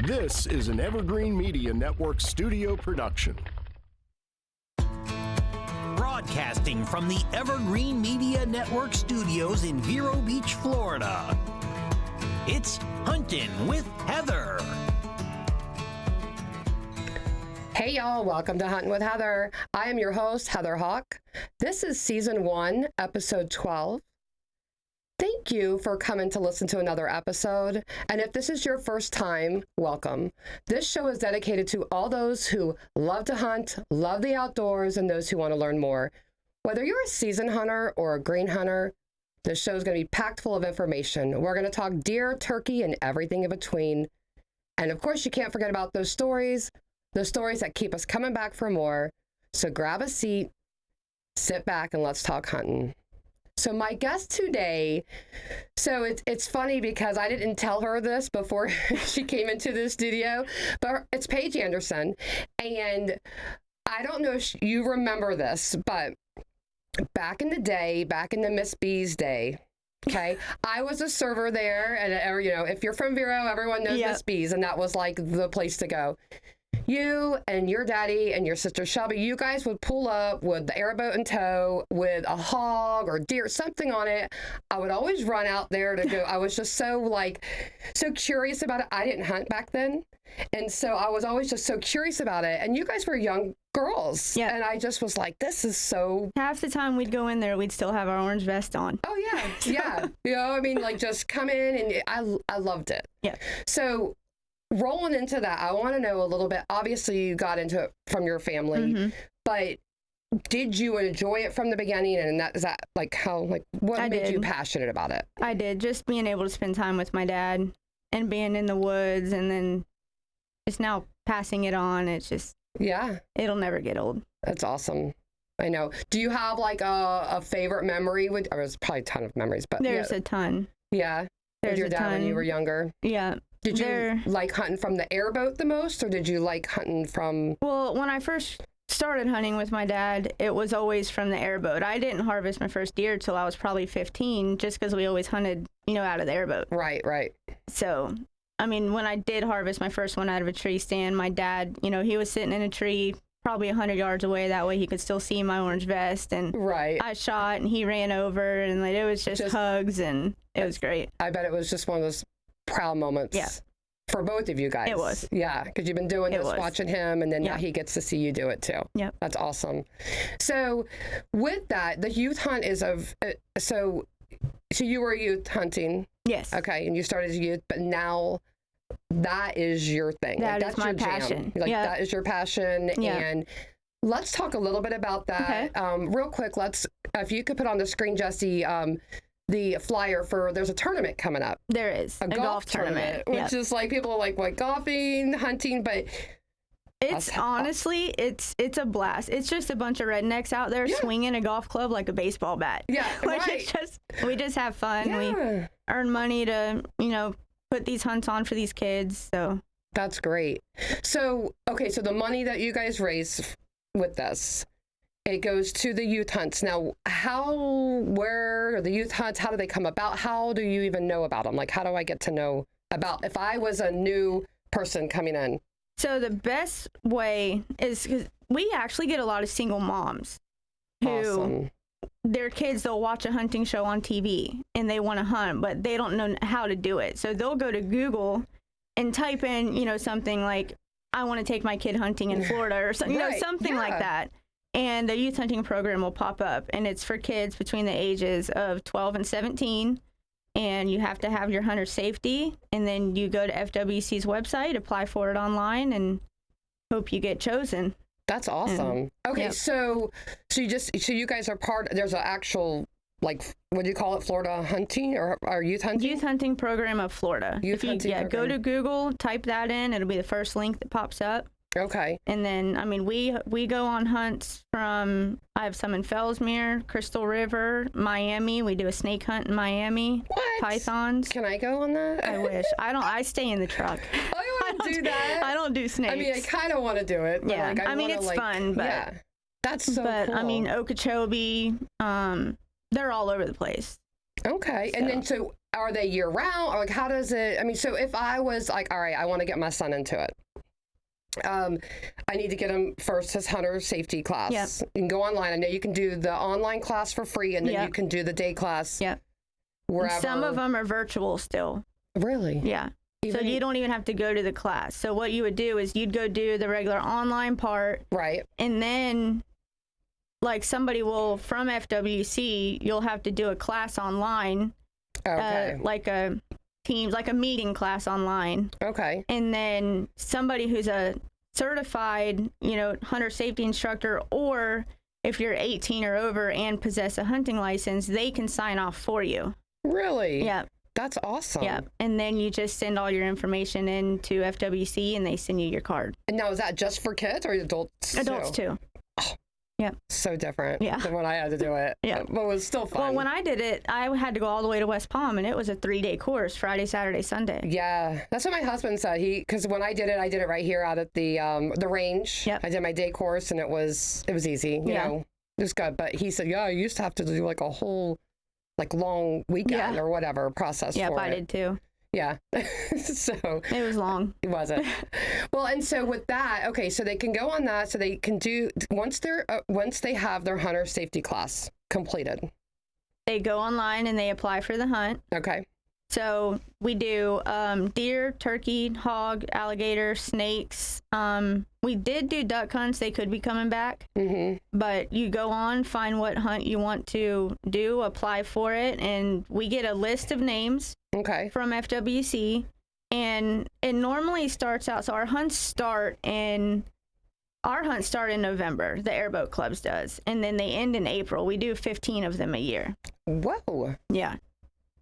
This is an Evergreen Media Network studio production. Broadcasting from the Evergreen Media Network studios in Vero Beach, Florida. It's Huntin' with Heather. Hey y'all, welcome to Huntin' with Heather. I am your host, Heather Hawk. This is season 1, episode 12. Thank you for coming to listen to another episode. And if this is your first time, welcome. This show is dedicated to all those who love to hunt, love the outdoors, and those who want to learn more. Whether you're a seasoned hunter or a green hunter, this show is going to be packed full of information. We're going to talk deer, turkey, and everything in between. And of course, you can't forget about those stories that keep us coming back for more. So grab a seat, sit back, and let's talk hunting. So my guest today, it's funny because I didn't tell her this before she came into the studio, but it's Paige Anderson. And I don't know if you remember this, but back in the day, back in the Miss B's day, okay, I was a server there. And, if you're from Vero, everyone knows Miss B's, and that was like the place to go. You and your daddy and your sister Shelby, you guys would pull up with the airboat in tow with a hog or deer, something on it. I would always run out there to go. I was just so curious about it. I didn't hunt back then. And so I was always just so curious about it. And you guys were young girls. Yeah. And I just was like, this is so... Half the time we'd go in there, we'd still have our orange vest on. Oh, yeah. Yeah. Just come in, and I loved it. Yeah. So... rolling into that, I want to know a little bit. Obviously, you got into it from your family, but did you enjoy it from the beginning? And what made you passionate about it? I did. Just being able to spend time with my dad and being in the woods, and then just now passing it on. It's just, it'll never get old. That's awesome. I know. Do you have a favorite memory? There's probably a ton of memories, but there's a ton. Yeah. With your dad when you were younger? Yeah. Did you like hunting from the airboat the most, or did you like hunting from... Well, when I first started hunting with my dad, it was always from the airboat. I didn't harvest my first deer till I was probably 15, just because we always hunted, out of the airboat. Right. So, when I did harvest my first one out of a tree stand, my dad, he was sitting in a tree probably 100 yards away. That way he could still see my orange vest. And I shot, and he ran over, and it was just hugs, and it was great. I bet it was just one of those proud moments for both of you guys. It was. Yeah, because you've been doing this, watching him, and then now he gets to see you do it too. Yep. That's awesome. So with that, the youth hunt is so you were youth hunting. Yes. Okay, and you started as a youth, but now that is your thing. That's my passion. That is your passion. Yeah. And let's talk a little bit about that. Okay. Real quick, if you could put on the screen, Jesse, the flyer there's a tournament coming up. There is a golf tournament, which is people are like golfing, hunting, but it's honestly it's a blast. It's just a bunch of rednecks out there swinging a golf club like a baseball bat. Yeah, we just have fun. Yeah. We earn money to put these hunts on for these kids. So that's great. So so the money that you guys raise with this, it goes to the youth hunts. Now, where are the youth hunts? How do they come about? How do you even know about them? How do I get to know about if I was a new person coming in? So the best way is, because we actually get a lot of single moms who their kids, they'll watch a hunting show on TV and they want to hunt, but they don't know how to do it. So they'll go to Google and type in, something like, I want to take my kid hunting in Florida or something, something like that. And the youth hunting program will pop up, and it's for kids between the ages of 12 and 17. And you have to have your hunter safety, and then you go to FWC's website, apply for it online, and hope you get chosen. That's awesome. Okay, so you guys are there's an actual, what do you call it, Florida hunting or youth hunting? Youth hunting program of Florida. Go to Google, type that in, it'll be the first link that pops up. Okay. And then, we go on hunts I have some in Fellsmere, Crystal River, Miami. We do a snake hunt in Miami. What? Pythons. Can I go on that? I wish. I stay in the truck. I want to do that. I don't do snakes. I kind of want to do it. But yeah. It's fun, but... That's so cool. Okeechobee, they're all over the place. Okay. And then, so are they year round? Or like, how does it, I mean, so if I was like, all right, I want to get my son into it. I need to get him first his hunter safety class. Yep. You can go online. I know you can do the online class for free, and then Yep. you can do the day class. Yep. Wherever. Some of them are virtual still. Really? Yeah. So you don't even have to go to the class. So what you would do is you'd go do the regular online part. Right. And then like somebody will, from FWC, you'll have to do a class online. Okay. Like a Teams, like a meeting class online. Okay. And then somebody who's a certified, hunter safety instructor, or if you're 18 or over and possess a hunting license, they can sign off for you. Really? Yeah. That's awesome. Yeah. And then you just send all your information in to FWC and they send you your card. And now, is that just for kids or adults? Adults too. Yeah. So different Yeah. than when I had to do it. Yeah. But it was still fun. Well, when I did it, I had to go all the way to West Palm, and it was a 3-day course, Friday, Saturday, Sunday. Yeah, that's what my husband said. Because when I did it right here out at the range. Yep. I did my day course, and it was easy. You know, it was good. But he said, yeah, I used to have to do like a whole long weekend or whatever process. Yep, for it. I did too. Yeah. So it was long. Was it? Well, and so with that, okay, so they can go on that. So they can do once they have their hunter safety class completed. They go online and they apply for the hunt. Okay. So we do deer, turkey, hog, alligator, snakes. We did do duck hunts. They could be coming back. Mm-hmm. But you go on, find what hunt you want to do, apply for it, and we get a list of names. Okay. From FWC, and it normally starts out. So our hunts start in November. The airboat clubs does, and then they end in April. We do 15 of them a year. Whoa. Yeah.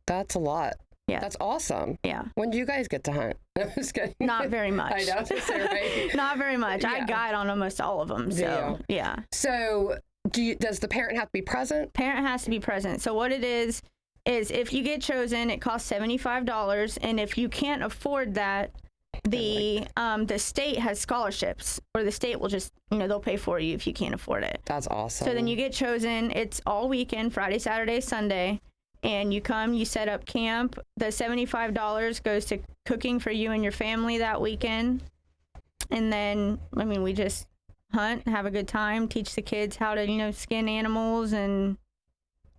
That's a lot. Yeah. That's awesome. Yeah. When do you guys get to hunt? I'm just kidding. Not very much. I know. Right? Not very much. Yeah. I guide on almost all of them. So yeah. So does the parent have to be present? Parent has to be present. So what it is if you get chosen, it costs $75, and if you can't afford that, the state has scholarships, or the state will just they'll pay for you if you can't afford it. That's awesome. So then you get chosen. It's all weekend, Friday, Saturday, Sunday, and you come, you set up camp. The $75 goes to cooking for you and your family that weekend, and then we just hunt, have a good time, teach the kids how to skin animals. And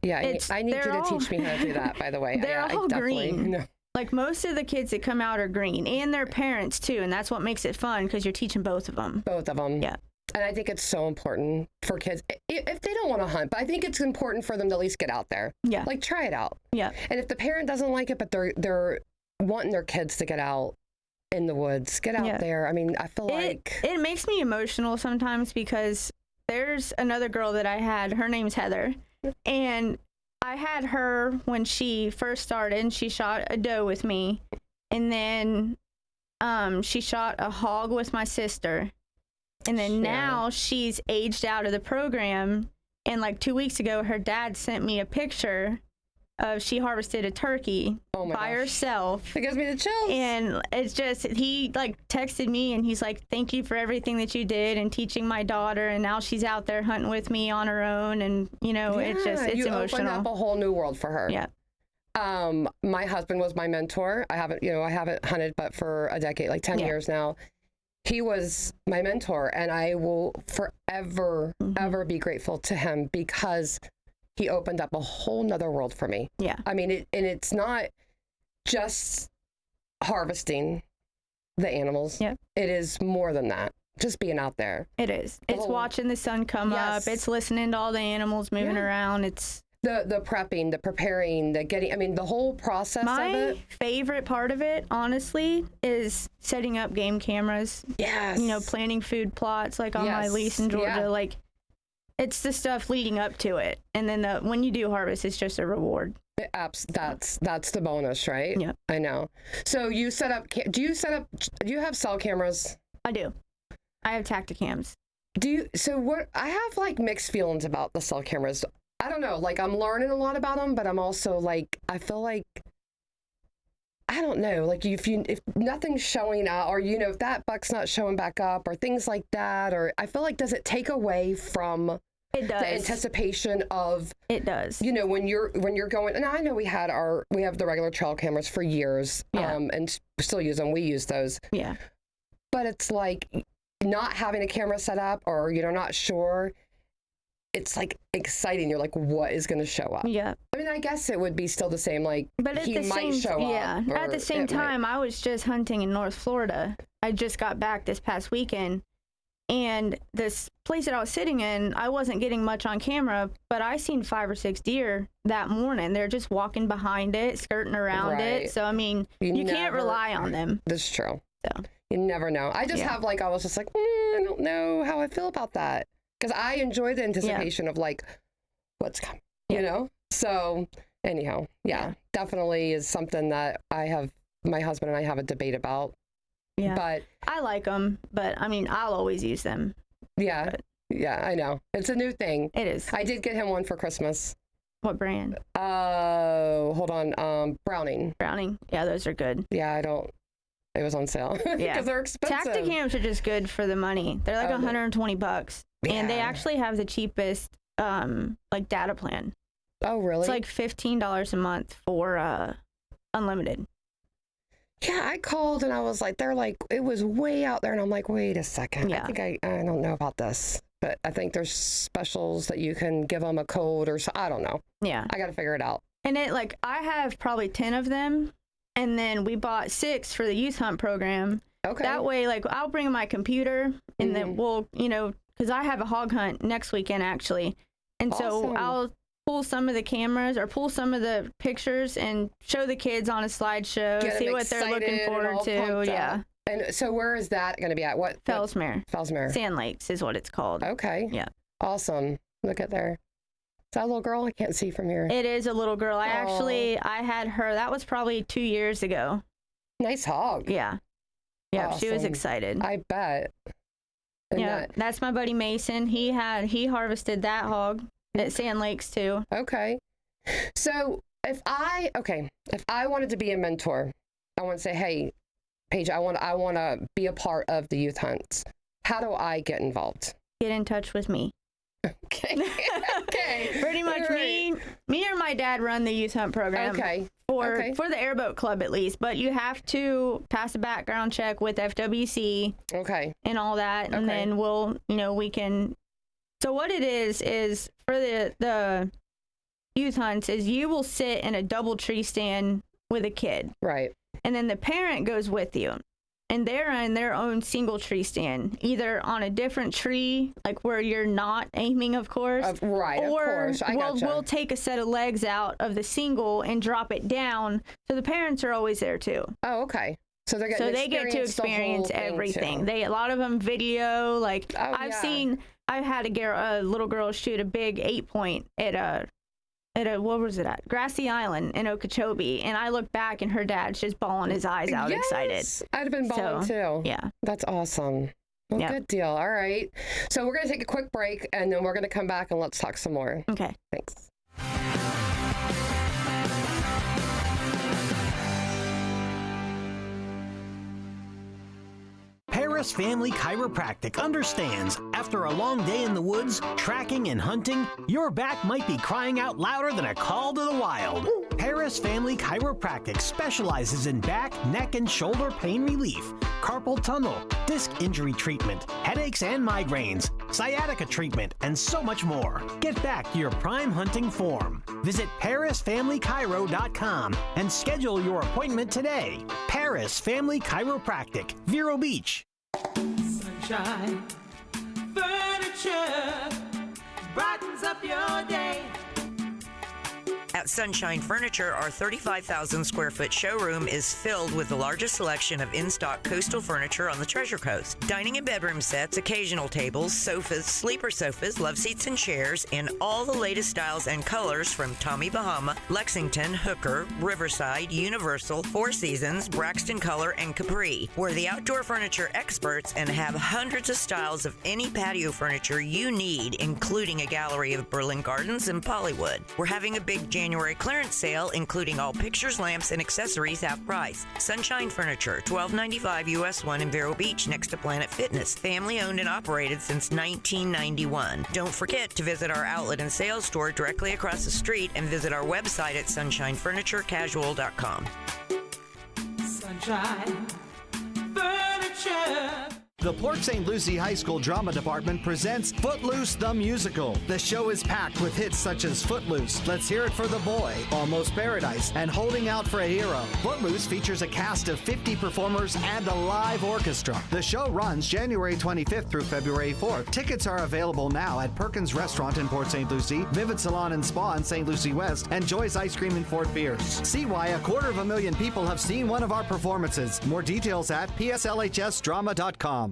yeah, I need you to teach me how to do that, by the way. They're all green. No. Like most of the kids that come out are green, and their parents too, and that's what makes it fun because you're teaching both of them. Both of them. Yeah. And I think it's so important for kids, if they don't want to hunt, but I think it's important for them to at least get out there. Yeah. Like, try it out. Yeah. And if the parent doesn't like it, but they're wanting their kids to get out in the woods, get out there. I mean, I feel like it makes me emotional sometimes because there's another girl that I had. Her name's Heather, and I had her when she first started. She shot a doe with me, and then she shot a hog with my sister, and then now she's aged out of the program. And like 2 weeks ago, her dad sent me a picture of she harvested a turkey by herself. It gives me the chills. And it's just, he like texted me and he's like, thank you for everything that you did and teaching my daughter. And now she's out there hunting with me on her own. And it's you emotional. opened up a whole new world for her. Yeah. My husband was my mentor. I haven't hunted, but for a decade, like 10 years now. He was my mentor, and I will forever, ever be grateful to him because he opened up a whole nother world for me. Yeah. I mean, it's not just harvesting the animals. Yeah. It is more than that. Just being out there. It is. It's watching the sun come up. It's listening to all the animals moving around. It's the prepping, the preparing, the getting, I mean, the whole process of it. My favorite part of it, honestly, is setting up game cameras. Yes. Planning food plots, like on my lease in Georgia. Yeah. Like, it's the stuff leading up to it. And then when you do harvest, it's just a reward. That's the bonus, right? Yeah. I know. So you set up, do you have cell cameras? I do. I have Tacticams. I have like mixed feelings about the cell cameras. I don't know, like I'm learning a lot about them, but I'm also like, I feel like, I don't know, like if nothing's showing up, or if that buck's not showing back up, or things like that, or I feel like, does it take away from It does. The anticipation of It does. you know, when you're going, and I know we have the regular trail cameras for years, Yeah. and still use them. We use those, Yeah. but it's like not having a camera set up, or you're not sure. It's like exciting. You're like, what is going to show up? Yeah. I mean, I guess it would be still the same. Like, But at he the might same show up. At or the same it might- time, I was just hunting in North Florida. I just got back this past weekend, and this place that I was sitting in, I wasn't getting much on camera, but I seen 5 or 6 deer that morning. They're just walking behind it, skirting around Right. it. So I mean, you can't never- rely on them. This is true. So You never know. I just Yeah. have I was just like, I don't know how I feel about that, because I enjoy the anticipation of like what's coming, you know? So anyhow, yeah, definitely is something that my husband and I have a debate about. Yeah. But I like them, but I mean, I'll always use them. yeah, I know. It's a new thing. It is. I did get him one for Christmas. What brand? Hold on. Browning. Browning. Yeah, those are good. Yeah, it was on sale. Yeah. Because they're expensive. Tacticams are just good for the money. They're like $120, and they Yeah. actually have the cheapest data plan. Oh, really? It's like $15 a month for unlimited. Yeah, I called and I was like, they're like, it was way out there. And I'm like, wait a second. Yeah. I think I don't know about this. But I think there's specials that you can give them a code or so. I don't know. Yeah. I got to figure it out. And I have probably 10 of them. And then we bought 6 for the youth hunt program. Okay. That way, I'll bring my computer and then we'll, because I have a hog hunt next weekend actually. And so Awesome. I'll pull some of the cameras or pull some of the pictures and show the kids on a slideshow, Get see them what they're looking excited and forward all to. pumped Yeah. up. And so where is that going to be at? What? Fellsmere. Fellsmere. Sand Lakes is what it's called. Okay. Yeah. Awesome. Look at there. Is that a little girl? I can't see from here. It is a little girl. I had her. That was probably 2 years ago. Nice hog. Yeah. Yeah. She was Awesome. excited. I bet. And Yeah. That's my buddy Mason. He harvested that hog at Sand Lakes too. Okay. So if I wanted to be a mentor, I want to say, hey, Paige, I want to be a part of the youth hunts. How do I get involved? Get in touch with me. Okay. Okay. Pretty much All right. me or my dad run the youth hunt program. Okay. For the airboat club at least, but you have to pass a background check with FWC Okay. and all that, and Okay. then we can. So what it is for the youth hunts is you will sit in a double tree stand with a kid, Right. and then the parent goes with you, and they're in their own single tree stand, either on a different tree, like where you're not aiming, of course, Right. Of or course. I gotcha. we'll take a set of legs out of the single and drop it down, so the parents are always there too. Oh, okay. So they're getting So they get to the whole experience thing, everything. too. A lot of them video. Like Oh, I've had a little girl shoot a big 8-point at a what was it at Grassy Island in Okeechobee, and I look back and her dad's just bawling his eyes out, excited. Yes, I'd have been bawling too. Yeah. That's awesome. Well, Yeah. good deal. All right. So we're going to take a quick break, and then we're going to come back and let's talk some more. Okay. Thanks. Paris Family Chiropractic understands after a long day in the woods, tracking and hunting, your back might be crying out louder than a call to the wild. Paris Family Chiropractic specializes in back, neck, and shoulder pain relief, carpal tunnel, disc injury treatment, headaches and migraines, sciatica treatment, and so much more. Get back to your prime hunting form. Visit ParisFamilyChiro.com and schedule your appointment today. Paris Family Chiropractic, Vero Beach. Sunshine Furniture brightens up your day. At Sunshine Furniture, our 35,000 square foot showroom is filled with the largest selection of in-stock coastal furniture on the Treasure Coast. Dining and bedroom sets, occasional tables, sofas, sleeper sofas, love seats and chairs in all the latest styles and colors from Tommy Bahama, Lexington, Hooker, Riverside, Universal, Four Seasons, Braxton Color, and Capri. We're the outdoor furniture experts and have hundreds of styles of any patio furniture you need, including a gallery of Berlin Gardens and Pollywood. We're having a big January clearance sale, including all pictures, lamps, and accessories half price. Sunshine Furniture, $12.95 US 1 in Vero Beach next to Planet Fitness. Family owned and operated since 1991. Don't forget to visit our outlet and sales store directly across the street and visit our website at sunshinefurniturecasual.com. Sunshine Furniture. The Port St. Lucie High School Drama Department presents Footloose the Musical. The show is packed with hits such as Footloose, Let's Hear It for the Boy, Almost Paradise, and Holding Out for a Hero. Footloose features a cast of 50 performers and a live orchestra. The show runs January 25th through February 4th. Tickets are available now at Perkins Restaurant in Port St. Lucie, Vivid Salon and Spa in St. Lucie West, and Joy's Ice Cream in Fort Pierce. See why 250,000 people have seen one of our performances. More details at pslhsdrama.com.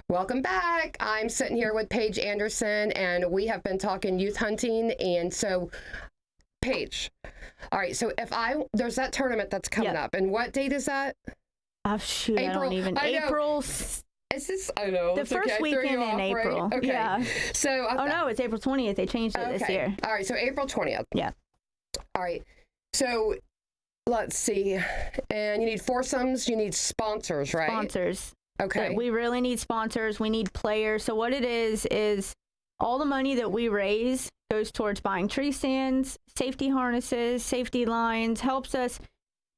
Welcome back. I'm sitting here with Paige Anderson, and we have been talking youth hunting. And so, Paige, all right, so there's that tournament that's coming up, and what date is that? Oh, shoot, April. I don't even, I know. April. Is this, I know. The it's first okay. I threw weekend you in off, April. Right? Okay. Yeah. So, Oh, no, it's April 20th. They changed it this year. All right, so April 20th. Yeah. All right, so let's see. And you need foursomes, you need sponsors, right? Sponsors. Okay. We really need sponsors. We need players. So what it is all the money that we raise goes towards buying tree stands, safety harnesses, safety lines, helps us.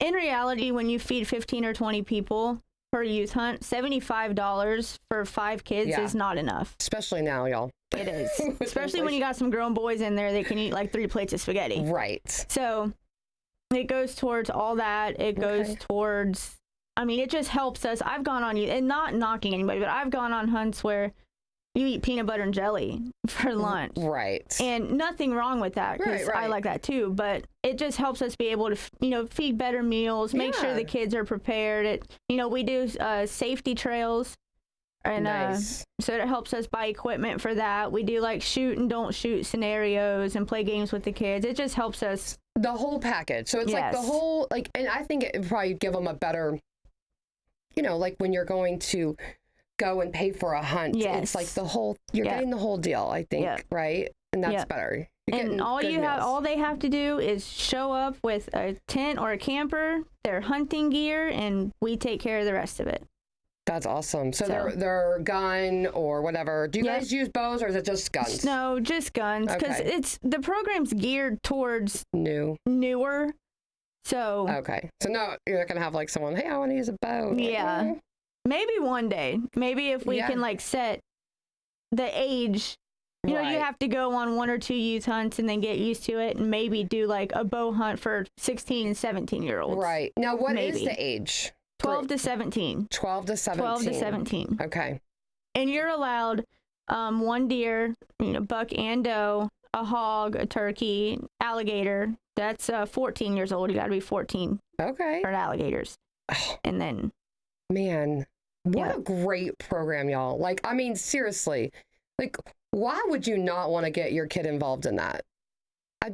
In reality, when you feed 15 or 20 people per youth hunt, $75 for 5 kids is not enough. Especially now, y'all. It is. Especially when you got some grown boys in there that can eat like 3 plates of spaghetti. Right. So it goes towards all that. It goes towards, I mean, it just helps us. I've gone on, and not knocking anybody, but I've gone on hunts where you eat peanut butter and jelly for lunch. Right. And nothing wrong with that, because I like that too. But it just helps us be able to, feed better meals, make sure the kids are prepared. We do safety trails. And so it helps us buy equipment for that. We do like shoot and don't shoot scenarios and play games with the kids. It just helps us. The whole package. So it's like the whole, and I think it would probably give them a better, like when you're going to go and pay for a hunt. Yes. It's like the whole, you're getting the whole deal, I think, right? And that's better. And all they have to do is show up with a tent or a camper, their hunting gear, and we take care of the rest of it. That's awesome. So their gun or whatever. Do you guys use bows, or is it just guns? No, just guns, because the program's geared towards newer. So so no, you're not gonna have like someone, hey, I want to use a bow. Yeah, maybe one day. Maybe if we can like set the age. You have to go on 1 or 2 youth hunts and then get used to it, and maybe do like a bow hunt for 16 and 17-year-olds. Right. Now, what is the age? 12 to 17. 12 to 17. 12 to 17. Okay. And you're allowed 1 deer, buck and doe, a hog, a turkey, alligator. That's 14 years old. You got to be 14. Okay. For alligators. And then. Man, what a great program, y'all. Like, I mean, seriously. Like, why would you not want to get your kid involved in that? I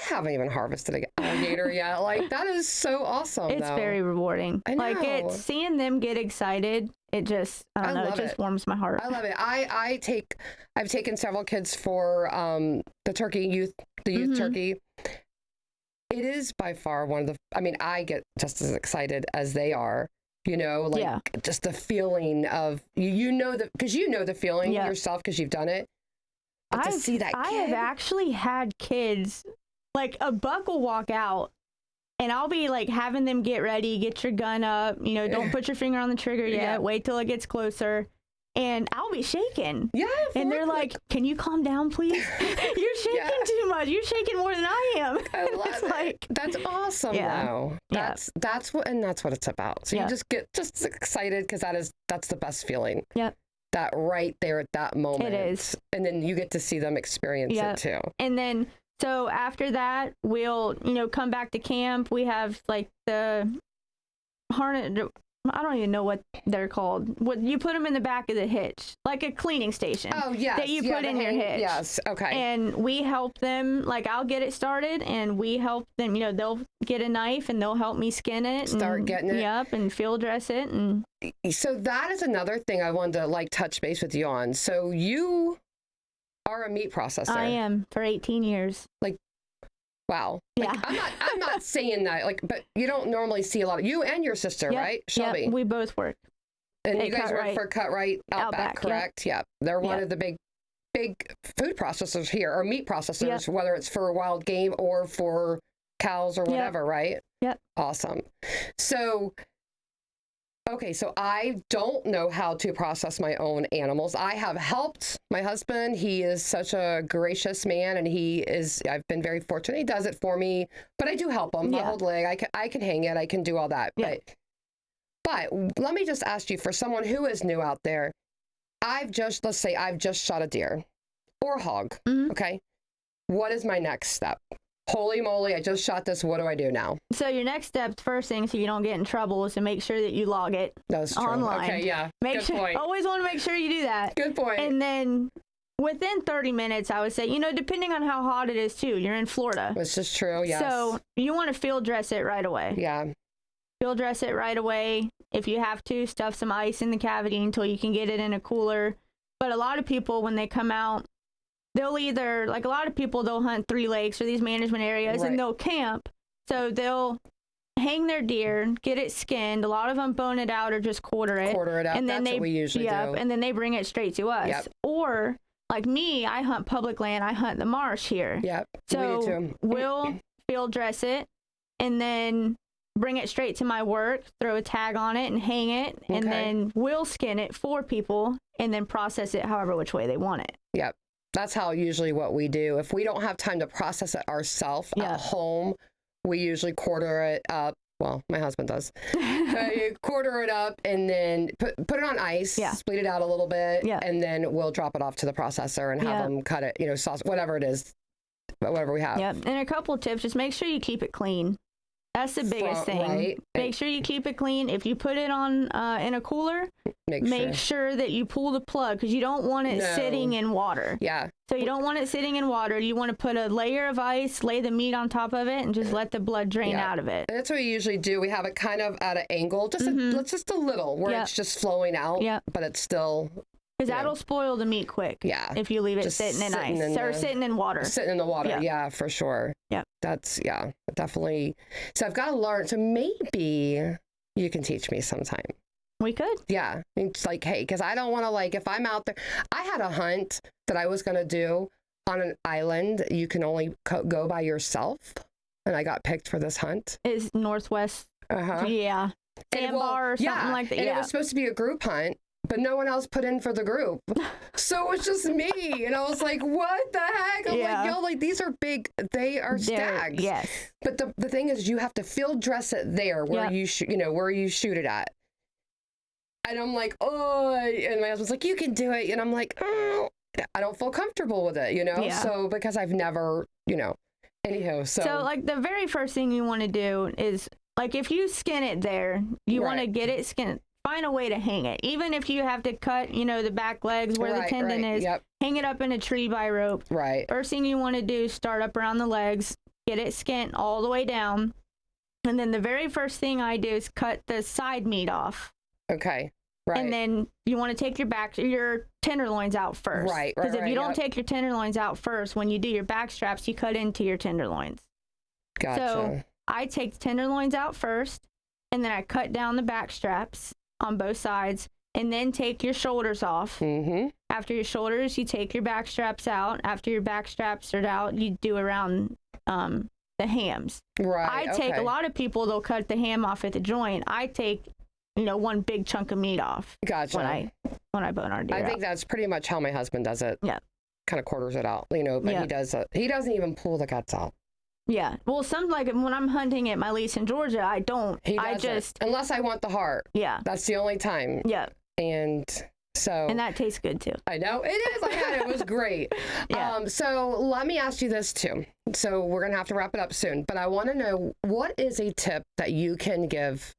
haven't even harvested an alligator yet. Like, that is so awesome. It's very rewarding. I know. Like, seeing them get excited, it just, I don't know, it just warms my heart. I love it. I've taken several kids for the youth turkey. It is by far one of the, I get just as excited as they are. Just the feeling of, because you know the feeling yourself because you've done it. But to see that kid. I have actually had kids, like a buck will walk out and I'll be like having them get ready, get your gun up, don't put your finger on the trigger yet, wait till it gets closer. And I'll be shaking. Yeah. And they're like, can you calm down, please? You're shaking too much. You're shaking more than I am. I love it. That's awesome, though. That's what it's about. So you just get just excited because that's the best feeling. Yep. That right there at that moment. It is. And then you get to see them experience it too. And then, so after that, we'll, come back to camp. We have like the harness. I don't even know what they're called. What you put them in the back of the hitch, like a cleaning station. Oh, yes. That you put in your hitch. Yes. Okay. And we help them. Like I'll get it started, and we help them. You know, they'll get a knife and they'll help me skin it. Start and, getting it. Yep, and field dress it. And so that is another thing I wanted to like touch base with you on. So you are a meat processor. I am for 18 years. Wow. Like, Yeah. I'm not saying that, like, but you don't normally see a lot of you and your sister, Yep, right? Shelby. Yep, we both work. And at you guys work Cut-Rite. for Cut-Rite Outback, Outback, correct? Yeah. They're one Yep. of the big food processors here, or meat processors, Yep. whether it's for wild game or for cows or whatever, right? Yep. Awesome. So, okay, so I don't know how to process my own animals. I have helped my husband. He is such a gracious man, and I've been very fortunate. He does it for me, but I do help him. My Yeah. whole leg, I can hang it. I can do all that. Yeah. But let me just ask you, for someone who is new out there, let's say I've just shot a deer or a hog. Mhm. Okay. What is my next step? Holy moly, I just shot this. What do I do now? So your next step, first thing, so you don't get in trouble, is to make sure that you log it. That's true. Online. Okay, yeah. Make Good sure. point. Always want to make sure you do that. Good point. And then within 30 minutes, I would say, depending on how hot it is too. You're in Florida. This is true, yes. So you want to field dress it right away. yeah. Field dress it right away. If you have to, stuff some ice in the cavity until you can get it in a cooler. But a lot of people, when they come out, they'll either, like a lot of people, they'll hunt 3 lakes or these management areas, Right. and they'll camp. So they'll hang their deer, get it skinned. A lot of them bone it out or just quarter it. Quarter it out. And then That's what we usually do. and then they bring it straight to us. Yep. Or like me, I hunt public land. I hunt the marsh here. Yep. So we do too. we'll field dress it and then bring it straight to my work, throw a tag on it and hang it, and Okay. then we'll skin it for people and then process it however which way they want it. Yep. That's how usually what we do. If we don't have time to process it ourselves Yeah. at home, we usually quarter it up. Well, my husband does. You quarter it up and then put it on ice, Yeah. split it out a little bit, Yeah. and then we'll drop it off to the processor and have Yeah. them cut it, sauce, whatever it is, whatever we have. Yep. And a couple of tips, just make sure you keep it clean. That's the biggest thing. Right. Make sure you keep it clean. If you put it on in a cooler, make sure that you pull the plug because you don't want it No. sitting in water. Yeah. So you don't want it sitting in water. You want to put a layer of ice, lay the meat on top of it, and just let the blood drain Yeah. out of it. And that's what we usually do. We have it kind of at an angle, just a little, where Yep. it's just flowing out, Yep. but it's still Because that'll spoil the meat quick. Yeah. If you leave it Just sitting in sitting ice in or the- sitting in water. sitting in the water. Yeah. Yeah, for sure. Yeah. That's, definitely. So I've got to learn. So maybe you can teach me sometime. We could. Yeah. It's like, hey, because I don't want to, if I'm out there, I had a hunt that I was going to do on an island. You can only go by yourself. And I got picked for this hunt. Is Northwest. Uh-huh. Yeah. Sandbar or something like that. And Yeah. it was supposed to be a group hunt, but no one else put in for the group. So it was just me. And I was like, what the heck? I'm Yeah. like, yo, these are big. They are stags. Yes. But the thing is, you have to field dress it there where Yep. you shoot, where you shoot it at. And I'm like, oh, and my husband's like, you can do it. And I'm like, oh, I don't feel comfortable with it, Yeah. So because I've never, anyhow. So like the very first thing you want to do is if you skin it there, you want to Right. get it skinned. Find a way to hang it. Even if you have to cut, the back legs where the tendon is, Yep. hang it up in a tree by rope. Right. First thing you want to do is start up around the legs, get it skinned all the way down. And then the very first thing I do is cut the side meat off. Okay. Right. And then you want to take your tenderloins out first. Right, Because if you don't yep. take your tenderloins out first, when you do your back straps, you cut into your tenderloins. Gotcha. So I take the tenderloins out first, and then I cut down the back straps on both sides, and then take your shoulders off. Mm-hmm. After your shoulders, you take your back straps out. After your back straps are out, you do around the hams. Right. I take okay. a lot of people, they'll cut the ham off at the joint. I take, one big chunk of meat off Gotcha. when I bone our deer I think out. that's pretty much how my husband does it. Yeah. Kind of quarters it out, but Yeah. he does it. He doesn't even pull the guts out. Yeah. Well, when I'm hunting at my lease in Georgia, I don't. He I doesn't. just, Unless I want the heart. yeah. That's the only time. Yeah. And so. And that tastes good too. I know it is. I had it. It was great. Yeah. So let me ask you this too. So we're gonna have to wrap it up soon, but I want to know, what is a tip that you can give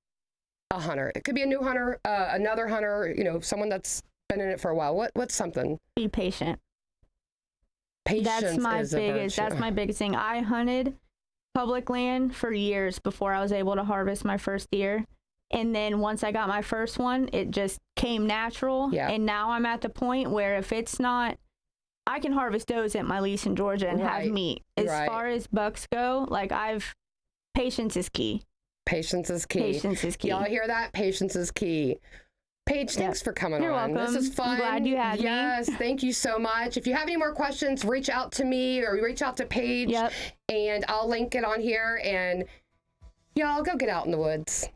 a hunter? It could be a new hunter, another hunter, you know, someone that's been in it for a while. What's something? Be patient. Patience That's my is a biggest. virtue. That's my biggest thing. I hunted public land for years before I was able to harvest my first deer. And then once I got my first one, it just came natural. Yeah. And now I'm at the point where if it's not, I can harvest does at my lease in Georgia and have meat. As far as bucks go, like patience is key. Patience is key. Patience is key. Y'all hear that? Patience is key. Paige, thanks for coming You're on. welcome. This is fun. I'm glad you had me. Yes, thank you so much. If you have any more questions, reach out to me or reach out to Paige. Yep. And I'll link it on here. And y'all go get out in the woods.